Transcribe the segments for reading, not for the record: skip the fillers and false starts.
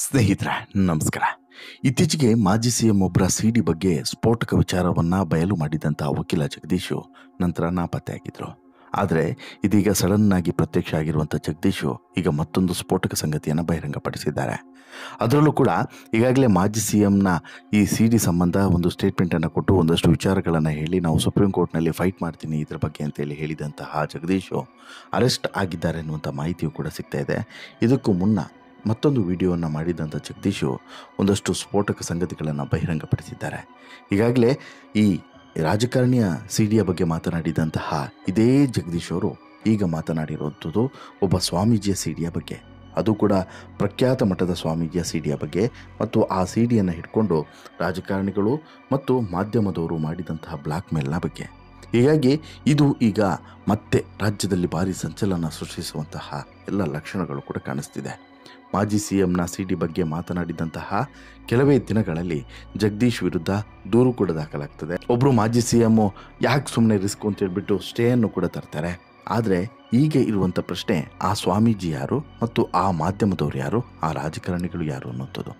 ಸ್ನೇಹಿತರೆ ನಮಸ್ಕಾರ. ಇತ್ತೀಚೆಗೆ ಮಾಜಿ ಸಿಎಂ ಒಬ್ಬರ ಸಿಡಿ ಬಗ್ಗೆ ಸ್ಫೋಟಕ ವಿಚಾರವನ್ನ ಬಯಲು ಮಾಡಿದಂತಹ ವಕೀಲ ಜಗದೀಶು ನಂತರ ನಾಪತ್ತೆಯಾಗಿದ್ರು. ಆದರೆ ಇದೀಗ ಸಡನ್ ಆಗಿ ಪ್ರತ್ಯಕ್ಷ ಆಗಿರುವಂಥ ಜಗದೀಶು ಈಗ ಮತ್ತೊಂದು ಸ್ಫೋಟಕ ಸಂಗತಿಯನ್ನು ಬಹಿರಂಗಪಡಿಸಿದ್ದಾರೆ. ಅದರಲ್ಲೂ ಕೂಡ ಈಗಾಗಲೇ ಮಾಜಿ ಸಿಎಂನ ಈ ಸಿಡಿ ಸಂಬಂಧ ಒಂದು ಸ್ಟೇಟ್ಮೆಂಟನ್ನು ಕೊಟ್ಟು ಒಂದಷ್ಟು ವಿಚಾರಗಳನ್ನು ಹೇಳಿ ನಾವು ಸುಪ್ರೀಂ ಕೋರ್ಟ್ನಲ್ಲಿ ಫೈಟ್ ಮಾಡ್ತೀನಿ ಇದ್ರ ಬಗ್ಗೆ ಅಂತೇಳಿ ಹೇಳಿದಂತಹ ಜಗದೀಶು ಅರೆಸ್ಟ್ ಆಗಿದ್ದಾರೆ ಅನ್ನುವಂಥ ಮಾಹಿತಿಯು ಕೂಡ ಸಿಗ್ತಾ ಇದೆ. ಇದಕ್ಕೂ ಮುನ್ನ ಮತ್ತೊಂದು ವಿಡಿಯೋವನ್ನು ಮಾಡಿದಂಥ ಜಗದೀಶು ಒಂದಷ್ಟು ಸ್ಫೋಟಕ ಸಂಗತಿಗಳನ್ನು ಬಹಿರಂಗಪಡಿಸಿದ್ದಾರೆ. ಈಗಾಗಲೇ ಈ ರಾಜಕಾರಣಿಯ ಸಿಡಿಯ ಬಗ್ಗೆ ಮಾತನಾಡಿದಂತಹ ಇದೇ ಜಗದೀಶ್ ಅವರು ಈಗ ಮಾತನಾಡಿರುವಂಥದ್ದು ಒಬ್ಬ ಸ್ವಾಮೀಜಿಯ ಸಿಡಿಯ ಬಗ್ಗೆ, ಅದು ಕೂಡ ಪ್ರಖ್ಯಾತ ಮಠದ ಸ್ವಾಮೀಜಿಯ ಸಿಡಿಯ ಬಗ್ಗೆ ಮತ್ತು ಆ ಸಿಡಿಯನ್ನು ಹಿಡ್ಕೊಂಡು ರಾಜಕಾರಣಿಗಳು ಮತ್ತು ಮಾಧ್ಯಮದವರು ಮಾಡಿದಂತಹ ಬ್ಲಾಕ್ ಮೇಲ್ನ ಬಗ್ಗೆ. ಹೀಗಾಗಿ ಇದು ಈಗ ಮತ್ತೆ ರಾಜ್ಯದಲ್ಲಿ ಭಾರಿ ಸಂಚಲನ ಸೃಷ್ಟಿಸುವಂತಹ ಎಲ್ಲ ಲಕ್ಷಣಗಳು ಕೂಡ ಕಾಣಿಸ್ತಿದೆ. ಮಾಜಿ ಸಿಎಂನ ಸಿಡಿ ಬಗ್ಗೆ ಮಾತನಾಡಿದಂತಹ ಕೆಲವೇ ದಿನಗಳಲ್ಲಿ ಜಗದೀಶ್ ವಿರುದ್ಧ ದೂರು ಕೂಡ ದಾಖಲಾಗ್ತದೆ. ಒಬ್ಬರು ಮಾಜಿ ಸಿಎಂ ಯಾಕೆ ಸುಮ್ಮನೆ ರಿಸ್ಕ್ ಅಂತ ಹೇಳ್ಬಿಟ್ಟು ಸ್ಟೇಯನ್ನು ಕೂಡ ತರ್ತಾರೆ. ಆದರೆ ಈಗ ಇರುವಂಥ ಪ್ರಶ್ನೆ, ಆ ಸ್ವಾಮೀಜಿ ಯಾರು ಮತ್ತು ಆ ಮಾಧ್ಯಮದವರು ಯಾರು, ಆ ರಾಜಕಾರಣಿಗಳು ಯಾರು ಅನ್ನುವಂಥದ್ದು.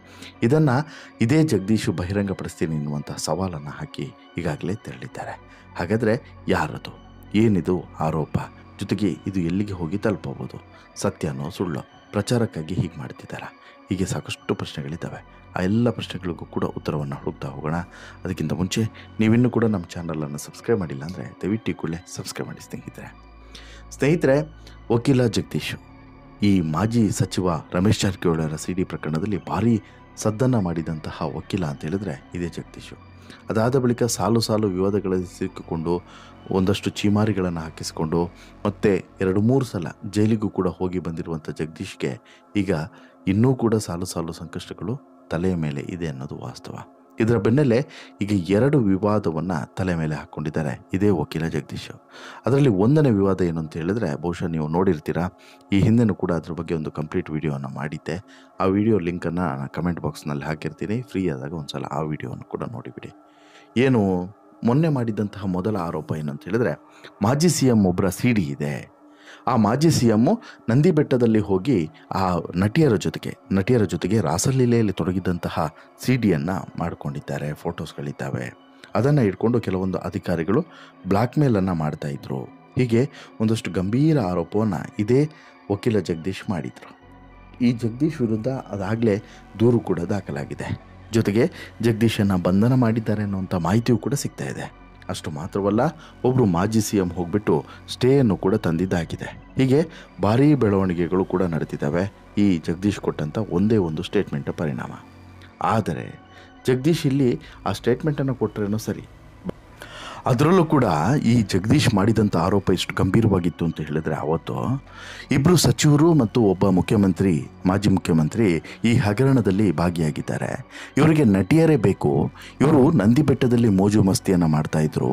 ಇದನ್ನು ಇದೇ ಜಗದೀಶು ಬಹಿರಂಗಪಡಿಸ್ತೀನಿ ಎನ್ನುವಂತಹ ಸವಾಲನ್ನು ಹಾಕಿ ಈಗಾಗಲೇ ತೆರಳಿದ್ದಾರೆ. ಹಾಗಾದರೆ ಯಾರದು, ಏನಿದು ಆರೋಪ, ಜೊತೆಗೆ ಇದು ಎಲ್ಲಿಗೆ ಹೋಗಿ ತಲುಪಬಹುದು, ಸತ್ಯನೋ ಸುಳ್ಳು, ಪ್ರಚಾರಕ್ಕಾಗಿ ಹೀಗೆ ಮಾಡ್ತಿದ್ದಾರೆ, ಹೀಗೆ ಸಾಕಷ್ಟು ಪ್ರಶ್ನೆಗಳಿದ್ದಾವೆ. ಆ ಎಲ್ಲ ಪ್ರಶ್ನೆಗಳಿಗೂ ಕೂಡ ಉತ್ತರವನ್ನು ಹುಡುಕ್ತಾ ಹೋಗೋಣ. ಅದಕ್ಕಿಂತ ಮುಂಚೆ ನೀವಿನ್ನೂ ಕೂಡ ನಮ್ಮ ಚಾನಲನ್ನು ಸಬ್ಸ್ಕ್ರೈಬ್ ಮಾಡಿಲ್ಲ ಅಂದರೆ ದಯವಿಟ್ಟು ಈ ಕೂಡಲೇ ಸಬ್ಸ್ಕ್ರೈಬ್ ಮಾಡಿ ಸ್ನೇಹಿತರೆ. ವಕೀಲ ಜಗದೀಶ್ ಈ ಮಾಜಿ ಸಚಿವ ರಮೇಶ್ ಜಾರಕಿಹೊಳಿ ಸಿಡಿ ಪ್ರಕರಣದಲ್ಲಿ ಭಾರಿ ಸದ್ದನ್ನು ಮಾಡಿದಂತಹ ವಕೀಲ ಅಂತ ಹೇಳಿದ್ರೆ ಇದೇ ಜಗದೀಶು. ಅದಾದ ಬಳಿಕ ಸಾಲು ಸಾಲು ವಿವಾದಗಳಲ್ಲಿ ಸಿಕ್ಕಿಕೊಂಡು ಒಂದಷ್ಟು ಚೀಮಾರಿಗಳನ್ನು ಹಾಕಿಸಿಕೊಂಡು ಮತ್ತೆ 2-3 ಸಲ ಜೈಲಿಗೂ ಕೂಡ ಹೋಗಿ ಬಂದಿರುವಂಥ ಜಗದೀಶ್ಗೆ ಈಗ ಇನ್ನೂ ಕೂಡ ಸಾಲು ಸಾಲು ಸಂಕಷ್ಟಗಳು ತಲೆಯ ಮೇಲೆ ಇದೆ ಅನ್ನೋದು ವಾಸ್ತವ. ಇದರ ಬೆನ್ನಲ್ಲೇ ಈಗ 2 ವಿವಾದವನ್ನು ತಲೆ ಮೇಲೆ ಹಾಕ್ಕೊಂಡಿದ್ದಾರೆ ಇದೇ ವಕೀಲ ಜಗದೀಶು. ಅದರಲ್ಲಿ ಒಂದನೇ ವಿವಾದ ಏನು ಅಂತ ಹೇಳಿದ್ರೆ, ಬಹುಶಃ ನೀವು ನೋಡಿರ್ತೀರಾ, ಈ ಹಿಂದೆನೂ ಕೂಡ ಅದ್ರ ಬಗ್ಗೆ ಒಂದು ಕಂಪ್ಲೀಟ್ ವಿಡಿಯೋವನ್ನು ಮಾಡಿದ್ದೆ. ಆ ವಿಡಿಯೋ ಲಿಂಕನ್ನು ನಾನು ಕಮೆಂಟ್ ಬಾಕ್ಸ್ನಲ್ಲಿ ಹಾಕಿರ್ತೀನಿ, ಫ್ರೀ ಆದಾಗ ಒಂದು ಸಲ ಆ ವಿಡಿಯೋವನ್ನು ಕೂಡ ನೋಡಿಬಿಡಿ. ಏನು ಮೊನ್ನೆ ಮಾಡಿದಂತಹ ಮೊದಲ ಆರೋಪ ಏನಂತ ಹೇಳಿದ್ರೆ, ಮಾಜಿ ಸಿಎಂ ಒಬ್ಬರ ಸಿಡಿ ಇದೆ, ಆ ಮಾಜಿ ಸಿಎಮ್ಮು ನಂದಿ ಬೆಟ್ಟದಲ್ಲಿ ಹೋಗಿ ಆ ನಟಿಯರ ಜೊತೆಗೆ ರಾಸಲೀಲೆಯಲ್ಲಿ ತೊಡಗಿದಂತಹ ಸಿಡಿಯನ್ನು ಮಾಡಿಕೊಂಡಿದ್ದಾರೆ, ಫೋಟೋಸ್ಗಳಿದ್ದಾವೆ, ಅದನ್ನು ಇಟ್ಕೊಂಡು ಕೆಲವೊಂದು ಅಧಿಕಾರಿಗಳು ಬ್ಲ್ಯಾಕ್ ಮೇಲನ್ನು ಮಾಡ್ತಾಯಿದ್ರು. ಹೀಗೆ ಒಂದಷ್ಟು ಗಂಭೀರ ಆರೋಪವನ್ನು ಇದೇ ವಕೀಲ ಜಗದೀಶ್ ಮಾಡಿದರು. ಈ ಜಗದೀಶ್ ವಿರುದ್ಧ ಅದಾಗಲೇ ದೂರು ಕೂಡ ದಾಖಲಾಗಿದೆ. ಜೊತೆಗೆ ಜಗದೀಶನ್ನು ಬಂಧನ ಮಾಡಿದ್ದಾರೆ ಅನ್ನುವಂಥ ಮಾಹಿತಿಯೂ ಕೂಡ ಸಿಗ್ತಾ ಇದೆ. ಅಷ್ಟು ಮಾತ್ರವಲ್ಲ, ಒಬ್ಬರು ಮಾಜಿ ಸಿಎಂ ಹೋಗ್ಬಿಟ್ಟು ಸ್ಟೇಯನ್ನು ಕೂಡ ತಂದಿದ್ದಾಗಿದೆ. ಹೀಗೆ ಭಾರೀ ಬೆಳವಣಿಗೆಗಳು ಕೂಡ ನಡೆದಿದ್ದಾವೆ ಈ ಜಗದೀಶ್ ಕೊಟ್ಟಂಥ ಒಂದೇ ಒಂದು ಸ್ಟೇಟ್ಮೆಂಟ್ ಪರಿಣಾಮ. ಆದರೆ ಜಗದೀಶ್ ಇಲ್ಲಿ ಆ ಸ್ಟೇಟ್ಮೆಂಟನ್ನು ಕೊಟ್ಟರೇನೋ ಸರಿ, ಅದರಲ್ಲೂ ಕೂಡ ಈ ಜಗದೀಶ್ ಮಾಡಿದಂಥ ಆರೋಪ ಎಷ್ಟು ಗಂಭೀರವಾಗಿತ್ತು ಅಂತ ಹೇಳಿದ್ರೆ, ಅವತ್ತು ಇಬ್ಬರು ಸಚಿವರು ಮತ್ತು ಒಬ್ಬ ಮಾಜಿ ಮುಖ್ಯಮಂತ್ರಿ ಈ ಹಗರಣದಲ್ಲಿ ಭಾಗಿಯಾಗಿದ್ದಾರೆ. ಇವರಿಗೆ ನಟಿಯರೇ ಬೇಕು. ಇವರು ನಂದಿ ಬೆಟ್ಟದಲ್ಲಿ ಮೋಜು ಮಸ್ತಿಯನ್ನು ಮಾಡ್ತಾಯಿದ್ರು.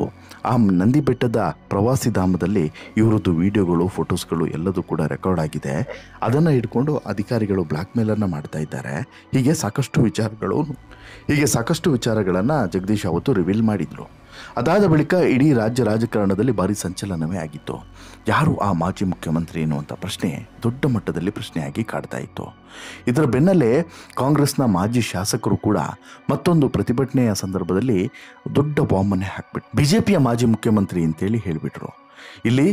ಆ ನಂದಿ ಬೆಟ್ಟದ ಪ್ರವಾಸಿ ಧಾಮದಲ್ಲಿ ಇವರದ್ದು ವಿಡಿಯೋಗಳು, ಫೋಟೋಸ್ಗಳು ಎಲ್ಲದೂ ಕೂಡ ರೆಕಾರ್ಡ್ ಆಗಿದೆ. ಅದನ್ನು ಇಟ್ಕೊಂಡು ಅಧಿಕಾರಿಗಳು ಬ್ಲ್ಯಾಕ್ ಮೇಲನ್ನು ಮಾಡ್ತಾ ಇದ್ದಾರೆ. ಹೀಗೆ ಸಾಕಷ್ಟು ವಿಚಾರಗಳನ್ನು ಜಗದೀಶ್ ಅವತ್ತು ರಿವೀಲ್ ಮಾಡಿದರು. ಅದಾದ ಬಳಿಕ ಇಡೀ ರಾಜ್ಯ ರಾಜಕಾರಣದಲ್ಲಿ ಭಾರಿ ಸಂಚಲನವೇ ಆಗಿತ್ತು. ಯಾರು ಆ ಮಾಜಿ ಮುಖ್ಯಮಂತ್ರಿ ಎನ್ನುವಂಥ ಪ್ರಶ್ನೆ ದೊಡ್ಡ ಮಟ್ಟದಲ್ಲಿ ಪ್ರಶ್ನೆಯಾಗಿ ಕಾಡ್ತಾ ಇತ್ತು. ಇದರ ಬೆನ್ನಲ್ಲೇ ಕಾಂಗ್ರೆಸ್ನ ಮಾಜಿ ಶಾಸಕರು ಕೂಡ ಮತ್ತೊಂದು ಪ್ರತಿಭಟನೆಯ ಸಂದರ್ಭದಲ್ಲಿ ದೊಡ್ಡ ಬಾಂಬನ್ನೇ ಹಾಕ್ಬಿಟ್ಟು ಬಿಜೆಪಿಯ ಮಾಜಿ ಮುಖ್ಯಮಂತ್ರಿ ಅಂತೇಳಿ ಹೇಳಿಬಿಟ್ರು. ಇಲ್ಲಿ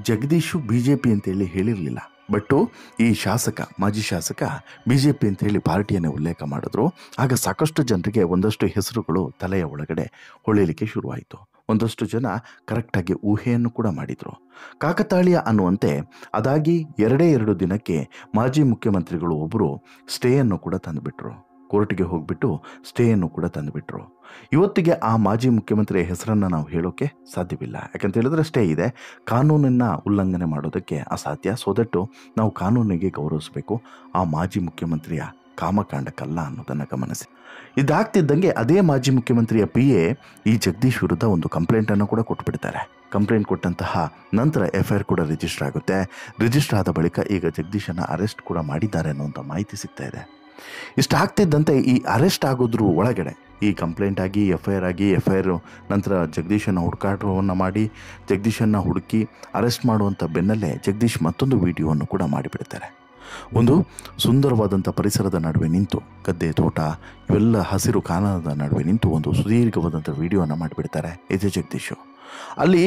ಜಗದೀಶು ಬಿಜೆಪಿ ಅಂತೇಳಿ ಹೇಳಿರಲಿಲ್ಲ, ಬಟ್ಟು ಈ ಮಾಜಿ ಶಾಸಕ ಬಿಜೆಪಿ ಅಂತ ಹೇಳಿ ಪಾರ್ಟಿಯನ್ನೇ ಉಲ್ಲೇಖ ಮಾಡಿದ್ರು. ಆಗ ಸಾಕಷ್ಟು ಜನರಿಗೆ ಒಂದಷ್ಟು ಹೆಸರುಗಳು ತಲೆಯ ಒಳಗಡೆ ಹೊಳೆಯಲಿಕ್ಕೆ ಶುರುವಾಯಿತು. ಒಂದಷ್ಟು ಜನ ಕರೆಕ್ಟಾಗಿ ಊಹೆಯನ್ನು ಕೂಡ ಮಾಡಿದರು. ಕಾಕತಾಳೀಯ ಅನ್ನುವಂತೆ ಅದಾಗಿ 2 ದಿನಕ್ಕೆ ಮಾಜಿ ಮುಖ್ಯಮಂತ್ರಿಗಳು ಒಬ್ಬರು ಸ್ಟೇಯನ್ನು ಕೂಡ ತಂದುಬಿಟ್ರು. ಕೋರ್ಟ್ಗೆ ಹೋಗ್ಬಿಟ್ಟು ಸ್ಟೇಯನ್ನು ಕೂಡ ತಂದುಬಿಟ್ರು. ಇವತ್ತಿಗೆ ಆ ಮಾಜಿ ಮುಖ್ಯಮಂತ್ರಿಯ ಹೆಸರನ್ನು ನಾವು ಹೇಳೋಕ್ಕೆ ಸಾಧ್ಯವಿಲ್ಲ. ಯಾಕಂತ ಹೇಳಿದ್ರೆ ಸ್ಟೇ ಇದೆ, ಕಾನೂನನ್ನು ಉಲ್ಲಂಘನೆ ಮಾಡೋದಕ್ಕೆ ಅಸಾಧ್ಯ. ಸೊ ದಟ್ಟು ನಾವು ಕಾನೂನಿಗೆ ಗೌರವಿಸಬೇಕು, ಆ ಮಾಜಿ ಮುಖ್ಯಮಂತ್ರಿಯ ಕಾಮಕಾಂಡಕ್ಕಲ್ಲ ಅನ್ನೋದನ್ನು ಗಮನಿಸಿ. ಇದಾಗ್ತಿದ್ದಂಗೆ ಅದೇ ಮಾಜಿ ಮುಖ್ಯಮಂತ್ರಿಯ PA ಈ ಜಗದೀಶ್ ವಿರುದ್ಧ ಒಂದು ಕಂಪ್ಲೇಂಟನ್ನು ಕೂಡ ಕೊಟ್ಬಿಡ್ತಾರೆ. ಕಂಪ್ಲೇಂಟ್ ಕೊಟ್ಟಂತಹ ನಂತರ FIR ಕೂಡ ರಿಜಿಸ್ಟರ್ ಆಗುತ್ತೆ. ರಿಜಿಸ್ಟರ್ ಆದ ಬಳಿಕ ಈಗ ಜಗದೀಶನ್ನು ಅರೆಸ್ಟ್ ಕೂಡ ಮಾಡಿದ್ದಾರೆ ಅನ್ನುವಂಥ ಮಾಹಿತಿ ಸಿಗ್ತಾ ಇದೆ. ಇಷ್ಟಾಗ್ತಿದ್ದಂತೆ ಈ ಅರೆಸ್ಟ್ ಆಗೋದ್ರ ಒಳಗಡೆ ಈ ಕಂಪ್ಲೇಂಟ್ ಆಗಿ FIR ಆಗಿ FIR ನಂತರ ಜಗದೀಶನ್ನು ಹುಡುಕಾಟವನ್ನು ಮಾಡಿ ಜಗದೀಶನ್ನು ಹುಡುಕಿ ಅರೆಸ್ಟ್ ಮಾಡುವಂಥ ಬೆನ್ನಲ್ಲೇ ಜಗದೀಶ್ ಮತ್ತೊಂದು ವಿಡಿಯೋವನ್ನು ಕೂಡ ಮಾಡಿಬಿಡ್ತಾರೆ. ಒಂದು ಸುಂದರವಾದಂಥ ಪರಿಸರದ ನಡುವೆ ನಿಂತು, ಗದ್ದೆ ತೋಟ ಇವೆಲ್ಲ ಹಸಿರು ಕಾನನದ ನಡುವೆ ನಿಂತು ಒಂದು ಸುದೀರ್ಘವಾದಂಥ ವಿಡಿಯೋನ ಮಾಡಿಬಿಡ್ತಾರೆ ಇದೇ ಜಗದೀಶು. ಅಲ್ಲಿ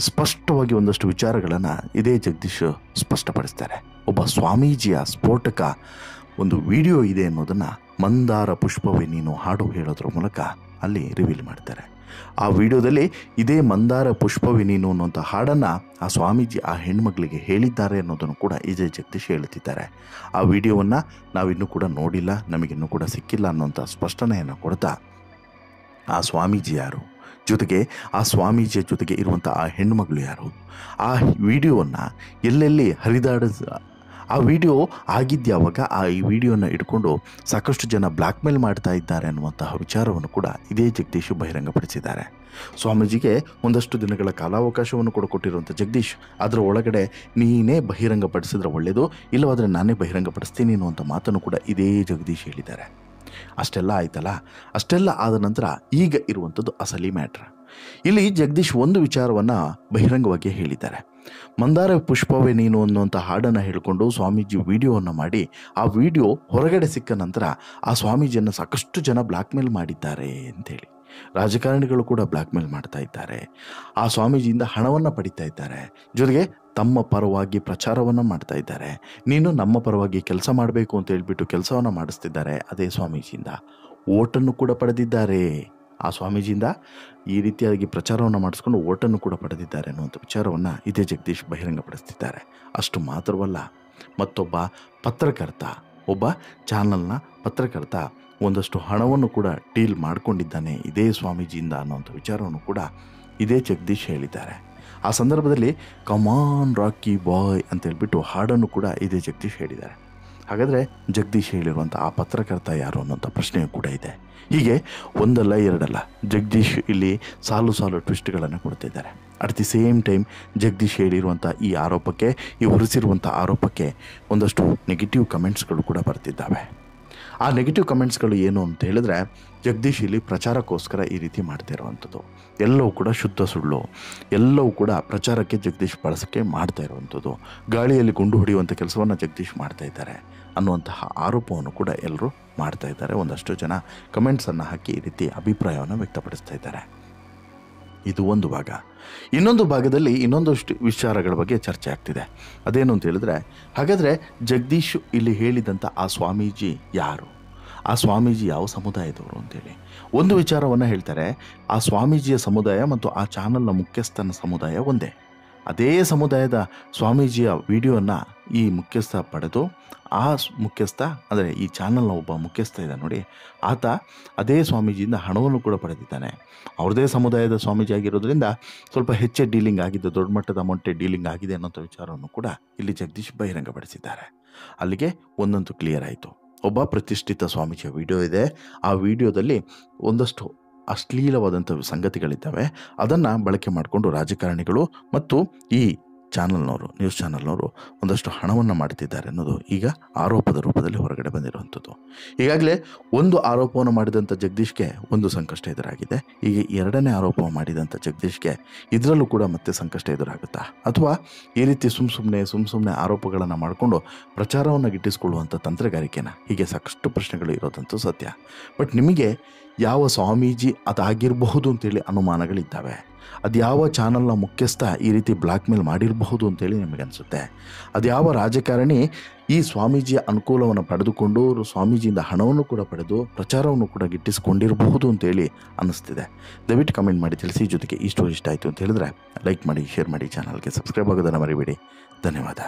ಸ್ಪಷ್ಟವಾಗಿ ಒಂದಷ್ಟು ವಿಚಾರಗಳನ್ನು ಇದೇ ಜಗದೀಶ್ ಸ್ಪಷ್ಟಪಡಿಸ್ತಾರೆ. ಒಬ್ಬ ಸ್ವಾಮೀಜಿಯ ಸ್ಫೋಟಕ ಒಂದು ವಿಡಿಯೋ ಇದೆ ಅನ್ನೋದನ್ನು ಮಂದಾರ ಪುಷ್ಪವೇ ನೀನು ಹಾಡು ಹೇಳೋದ್ರ ಮೂಲಕ ಅಲ್ಲಿ ರಿವೀಲ್ ಮಾಡ್ತಾರೆ. ಆ ವಿಡಿಯೋದಲ್ಲಿ ಇದೇ ಮಂದಾರ ಪುಷ್ಪವೇ ನೀನು ಅನ್ನೋಂಥ ಹಾಡನ್ನು ಆ ಸ್ವಾಮೀಜಿ ಆ ಹೆಣ್ಮಗಳಿಗೆ ಹೇಳಿದ್ದಾರೆ ಅನ್ನೋದನ್ನು ಕೂಡ ಇದೇ ಜಗದೀಶ್ ಹೇಳುತ್ತಿದ್ದಾರೆ. ಆ ವಿಡಿಯೋವನ್ನು ನಾವಿನ್ನೂ ಕೂಡ ನೋಡಿಲ್ಲ, ನಮಗಿನ್ನೂ ಕೂಡ ಸಿಕ್ಕಿಲ್ಲ ಅನ್ನೋಂಥ ಸ್ಪಷ್ಟನೆಯನ್ನು ಕೊಡ್ತಾ ಆ ಸ್ವಾಮೀಜಿ ಯಾರು, ಜೊತೆಗೆ ಆ ಸ್ವಾಮೀಜಿಯ ಜೊತೆಗೆ ಇರುವಂಥ ಆ ಹೆಣ್ಣುಮಗಳು ಯಾರು, ಆ ವಿಡಿಯೋವನ್ನು ಎಲ್ಲೆಲ್ಲಿ ಆ ವಿಡಿಯೋ ಆಗಿದ್ಯಾವಾಗ, ಈ ವಿಡಿಯೋನ ಇಟ್ಕೊಂಡು ಸಾಕಷ್ಟು ಜನ ಬ್ಲ್ಯಾಕ್ ಮೇಲ್ ಮಾಡ್ತಾ ಇದ್ದಾರೆ ಅನ್ನುವಂತಹ ವಿಚಾರವನ್ನು ಕೂಡ ಇದೇ ಜಗದೀಶ್ ಬಹಿರಂಗಪಡಿಸಿದ್ದಾರೆ. ಸ್ವಾಮೀಜಿಗೆ ಒಂದಷ್ಟು ದಿನಗಳ ಕಾಲಾವಕಾಶವನ್ನು ಕೂಡ ಕೊಟ್ಟಿರುವಂಥ ಜಗದೀಶ್ ಅದರ ಒಳಗಡೆ ನೀನೇ ಬಹಿರಂಗಪಡಿಸಿದ್ರೆ ಒಳ್ಳೆಯದು, ಇಲ್ಲವಾದರೆ ನಾನೇ ಬಹಿರಂಗಪಡಿಸ್ತೀನಿ ಅನ್ನುವಂಥ ಮಾತನ್ನು ಕೂಡ ಇದೇ ಜಗದೀಶ್ ಹೇಳಿದ್ದಾರೆ. ಅಷ್ಟೆಲ್ಲ ಆಯ್ತಲ್ಲ, ಅಷ್ಟೆಲ್ಲ ಆದ ನಂತರ ಈಗ ಇರುವಂಥದ್ದು ಅಸಲಿ ಮ್ಯಾಟ್ರ್. ಇಲ್ಲಿ ಜಗದೀಶ್ ಒಂದು ವಿಚಾರವನ್ನು ಬಹಿರಂಗವಾಗಿ ಹೇಳಿದ್ದಾರೆ. ಮಂದಾರ ಪುಷ್ಪವೇ ನೀನು ಅನ್ನುವಂಥ ಹಾಡನ್ನು ಹೇಳಿಕೊಂಡು ಸ್ವಾಮೀಜಿ ವಿಡಿಯೋವನ್ನು ಮಾಡಿ ಆ ವಿಡಿಯೋ ಹೊರಗಡೆ ಸಿಕ್ಕ ನಂತರ ಆ ಸ್ವಾಮೀಜಿಯನ್ನು ಸಾಕಷ್ಟು ಜನ ಬ್ಲ್ಯಾಕ್ ಮೇಲ್ ಮಾಡಿದ್ದಾರೆ ಅಂತೇಳಿ, ರಾಜಕಾರಣಿಗಳು ಕೂಡ ಬ್ಲ್ಯಾಕ್ ಮೇಲ್ ಮಾಡ್ತಾ ಇದ್ದಾರೆ, ಆ ಸ್ವಾಮೀಜಿಯಿಂದ ಹಣವನ್ನು ಪಡಿತಾ ಇದ್ದಾರೆ, ಜೊತೆಗೆ ತಮ್ಮ ಪರವಾಗಿ ಪ್ರಚಾರವನ್ನು ಮಾಡ್ತಾ ಇದ್ದಾರೆ, ನೀನು ನಮ್ಮ ಪರವಾಗಿ ಕೆಲಸ ಮಾಡಬೇಕು ಅಂತ ಹೇಳ್ಬಿಟ್ಟು ಕೆಲಸವನ್ನು ಮಾಡಿಸ್ತಿದ್ದಾರೆ. ಅದೇ ಸ್ವಾಮೀಜಿಯಿಂದ ಓಟನ್ನು ಕೂಡ ಪಡೆದಿದ್ದಾರೆ. ಆ ಸ್ವಾಮೀಜಿಯಿಂದ ಈ ರೀತಿಯಾಗಿ ಪ್ರಚಾರವನ್ನು ಮಾಡಿಸ್ಕೊಂಡು ಓಟನ್ನು ಕೂಡ ಪಡೆದಿದ್ದಾರೆ ಅನ್ನುವಂಥ ವಿಚಾರವನ್ನು ಇದೇ ಜಗದೀಶ್ ಬಹಿರಂಗಪಡಿಸ್ತಿದ್ದಾರೆ. ಅಷ್ಟು ಮಾತ್ರವಲ್ಲ, ಮತ್ತೊಬ್ಬ ಪತ್ರಕರ್ತ, ಒಬ್ಬ ಚಾನಲ್ನ ಪತ್ರಕರ್ತ ಒಂದಷ್ಟು ಹಣವನ್ನು ಕೂಡ ಡೀಲ್ ಮಾಡಿಕೊಂಡಿದ್ದಾನೆ ಇದೇ ಸ್ವಾಮೀಜಿಯಿಂದ ಅನ್ನೋಂಥ ವಿಚಾರವನ್ನು ಕೂಡ ಇದೇ ಜಗದೀಶ್ ಹೇಳಿದ್ದಾರೆ. ಆ ಸಂದರ್ಭದಲ್ಲಿ ಕಮಾನ್ ರಾಕಿ ಬಾಯ್ ಅಂತ ಹೇಳ್ಬಿಟ್ಟು ಹಾಡನ್ನು ಕೂಡ ಇದೇ ಜಗದೀಶ್ ಹೇಳಿದ್ದಾರೆ. ಹಾಗಾದರೆ ಜಗದೀಶ್ ಹೇಳಿರುವಂಥ ಆ ಪತ್ರಕರ್ತ ಯಾರು ಅನ್ನೋಂಥ ಪ್ರಶ್ನೆಯೂ ಕೂಡ ಇದೆ. ಹೀಗೆ ಒಂದಲ್ಲ ಎರಡಲ್ಲ ಜಗದೀಶ್ ಇಲ್ಲಿ ಸಾಲು ಟ್ವಿಸ್ಟ್ಗಳನ್ನು ಕೊಡ್ತಿದ್ದಾರೆ. At the same time Jagadish ಹೇಳಿರುವಂಥ ಈ ಆರೋಪಕ್ಕೆ, ಈ ಹೊರಿಸಿರುವಂಥ ಆರೋಪಕ್ಕೆ ಒಂದಷ್ಟು ನೆಗೆಟಿವ್ ಕಮೆಂಟ್ಸ್ಗಳು ಕೂಡ ಬರ್ತಿದ್ದಾವೆ. ಆ ನೆಗೆಟಿವ್ ಕಮೆಂಟ್ಸ್ಗಳು ಏನು ಅಂತ ಹೇಳಿದ್ರೆ, ಜಗದೀಶ್ ಇಲ್ಲಿ ಪ್ರಚಾರಕ್ಕೋಸ್ಕರ ಈ ರೀತಿ ಮಾಡ್ತಿರುವಂಥದ್ದು ಎಲ್ಲವೂ ಕೂಡ ಶುದ್ಧ ಸುಳ್ಳು, ಎಲ್ಲವೂ ಕೂಡ ಪ್ರಚಾರಕ್ಕೆ ಜಗದೀಶ್ ಬಳಸಕ್ಕೆ ಮಾಡ್ತಾ ಇರುವಂಥದ್ದು, ಗಾಳಿಯಲ್ಲಿ ಗುಂಡು ಹೊಡೆಯುವಂಥ ಕೆಲಸವನ್ನು ಜಗದೀಶ್ ಮಾಡ್ತಾ ಇದ್ದಾರೆ ಅನ್ನುವಂತಹ ಆರೋಪವನ್ನು ಕೂಡ ಎಲ್ಲರೂ ಮಾಡ್ತಾ ಇದ್ದಾರೆ. ಒಂದಷ್ಟು ಜನ ಕಮೆಂಟ್ಸನ್ನು ಹಾಕಿ ಈ ರೀತಿ ಅಭಿಪ್ರಾಯವನ್ನು ವ್ಯಕ್ತಪಡಿಸ್ತಾ ಇದ್ದಾರೆ. ಇದು ಒಂದು ಭಾಗ. ಇನ್ನೊಂದು ಭಾಗದಲ್ಲಿ ಇನ್ನೊಂದಷ್ಟು ವಿಚಾರಗಳ ಬಗ್ಗೆ ಚರ್ಚೆ ಆಗ್ತಿದೆ. ಅದೇನು ಅಂತ ಹೇಳಿದ್ರೆ, ಹಾಗಾದರೆ ಜಗದೀಶ್ ಇಲ್ಲಿ ಹೇಳಿದಂಥ ಆ ಸ್ವಾಮೀಜಿ ಯಾರು, ಆ ಸ್ವಾಮೀಜಿ ಯಾವ ಸಮುದಾಯದವರು ಅಂತೇಳಿ ಒಂದು ವಿಚಾರವನ್ನು ಹೇಳ್ತಾರೆ. ಆ ಸ್ವಾಮೀಜಿಯ ಸಮುದಾಯ ಮತ್ತು ಆ ಚಾನಲ್ನ ಮುಖ್ಯಸ್ಥನ ಸಮುದಾಯ ಒಂದೇ. ಅದೇ ಸಮುದಾಯದ ಸ್ವಾಮೀಜಿಯ ವಿಡಿಯೋನ ಈ ಮುಖ್ಯಸ್ಥ ಪಡೆದು, ಆ ಮುಖ್ಯಸ್ಥ ಅಂದರೆ ಈ ಚಾನಲ್ನ ಒಬ್ಬ ಮುಖ್ಯಸ್ಥ ಇದೆ ನೋಡಿ, ಆತ ಅದೇ ಸ್ವಾಮೀಜಿಯಿಂದ ಹಣವನ್ನು ಕೂಡ ಪಡೆದಿದ್ದಾನೆ. ಅವ್ರದ್ದೇ ಸಮುದಾಯದ ಸ್ವಾಮೀಜಿ ಆಗಿರೋದ್ರಿಂದ ಸ್ವಲ್ಪ ಹೆಚ್ಚೇ ಡೀಲಿಂಗ್ ಆಗಿದೆ, ದೊಡ್ಡ ಮಟ್ಟದ ಅಮೌಂಟೇ ಡೀಲಿಂಗ್ ಆಗಿದೆ ಅನ್ನೋಂಥ ವಿಚಾರವನ್ನು ಕೂಡ ಇಲ್ಲಿ ಜಗದೀಶ್ ಬಹಿರಂಗಪಡಿಸಿದ್ದಾರೆ. ಅಲ್ಲಿಗೆ ಒಂದಂತೂ ಕ್ಲಿಯರ್ ಆಯಿತು. ಒಬ್ಬ ಪ್ರತಿಷ್ಠಿತ ಸ್ವಾಮೀಜಿಯ ವಿಡಿಯೋ ಇದೆ. ಆ ವಿಡಿಯೋದಲ್ಲಿ ಒಂದಷ್ಟು ಅಶ್ಲೀಲವಾದಂಥ ಸಂಗತಿಗಳಿದ್ದಾವೆ. ಅದನ್ನು ಬಳಕೆ ಮಾಡಿಕೊಂಡು ರಾಜಕಾರಣಿಗಳು ಮತ್ತು ಈ ಚಾನಲ್ನವರು, ನ್ಯೂಸ್ ಚಾನಲ್ನವರು ಒಂದಷ್ಟು ಹಣವನ್ನು ಮಾಡ್ತಿದ್ದಾರೆ ಅನ್ನೋದು ಈಗ ಆರೋಪದ ರೂಪದಲ್ಲಿ ಹೊರಗಡೆ ಬಂದಿರುವಂಥದ್ದು. ಈಗಾಗಲೇ ಒಂದು ಆರೋಪವನ್ನು ಮಾಡಿದಂಥ ಜಗದೀಶ್ಗೆ ಒಂದು ಸಂಕಷ್ಟ ಎದುರಾಗಿದೆ. ಈಗ ಎರಡನೇ ಆರೋಪ ಮಾಡಿದಂಥ ಜಗದೀಶ್ಗೆ ಇದರಲ್ಲೂ ಕೂಡ ಮತ್ತೆ ಸಂಕಷ್ಟ ಎದುರಾಗುತ್ತಾ, ಅಥವಾ ಈ ರೀತಿ ಸುಮ್ಮನೆ ಆರೋಪಗಳನ್ನು ಮಾಡಿಕೊಂಡು ಪ್ರಚಾರವನ್ನು ಗಿಟ್ಟಿಸ್ಕೊಳ್ಳುವಂಥ ತಂತ್ರಗಾರಿಕೆನ, ಹೀಗೆ ಸಾಕಷ್ಟು ಪ್ರಶ್ನೆಗಳು ಇರೋದಂತೂ ಸತ್ಯ. ಬಟ್ ನಿಮಗೆ ಯಾವ ಸ್ವಾಮೀಜಿ ಅದಾಗಿರಬಹುದು ಅಂತೇಳಿ ಅನುಮಾನಗಳಿದ್ದಾವೆ. ಅದು ಯಾವ ಚಾನಲ್ನ ಮುಖ್ಯಸ್ಥ ಈ ರೀತಿ ಬ್ಲ್ಯಾಕ್ ಮೇಲ್ ಮಾಡಿರಬಹುದು ಅಂತೇಳಿ ನಿಮಗನ್ಸುತ್ತೆ. ಅದು ಯಾವ ರಾಜಕಾರಣಿ ಈ ಸ್ವಾಮೀಜಿಯ ಅನುಕೂಲವನ್ನು ಪಡೆದುಕೊಂಡು ಸ್ವಾಮೀಜಿಯಿಂದ ಹಣವನ್ನು ಕೂಡ ಪಡೆದು ಪ್ರಚಾರವನ್ನು ಕೂಡ ಗಿಟ್ಟಿಸಿಕೊಂಡಿರಬಹುದು ಅಂತೇಳಿ ಅನ್ನಿಸ್ತಿದೆ. ದಯವಿಟ್ಟು ಕಮೆಂಟ್ ಮಾಡಿ ತಿಳಿಸಿ. ಜೊತೆಗೆ ಈ ಸ್ಟೋರಿ ಇಷ್ಟ ಆಯಿತು ಅಂತ ಹೇಳಿದ್ರೆ ಲೈಕ್ ಮಾಡಿ, ಶೇರ್ ಮಾಡಿ, ಚಾನಲ್ಗೆ ಸಬ್ಸ್ಕ್ರೈಬ್ ಆಗೋದನ್ನು ಮರಿಬೇಡಿ. ಧನ್ಯವಾದ.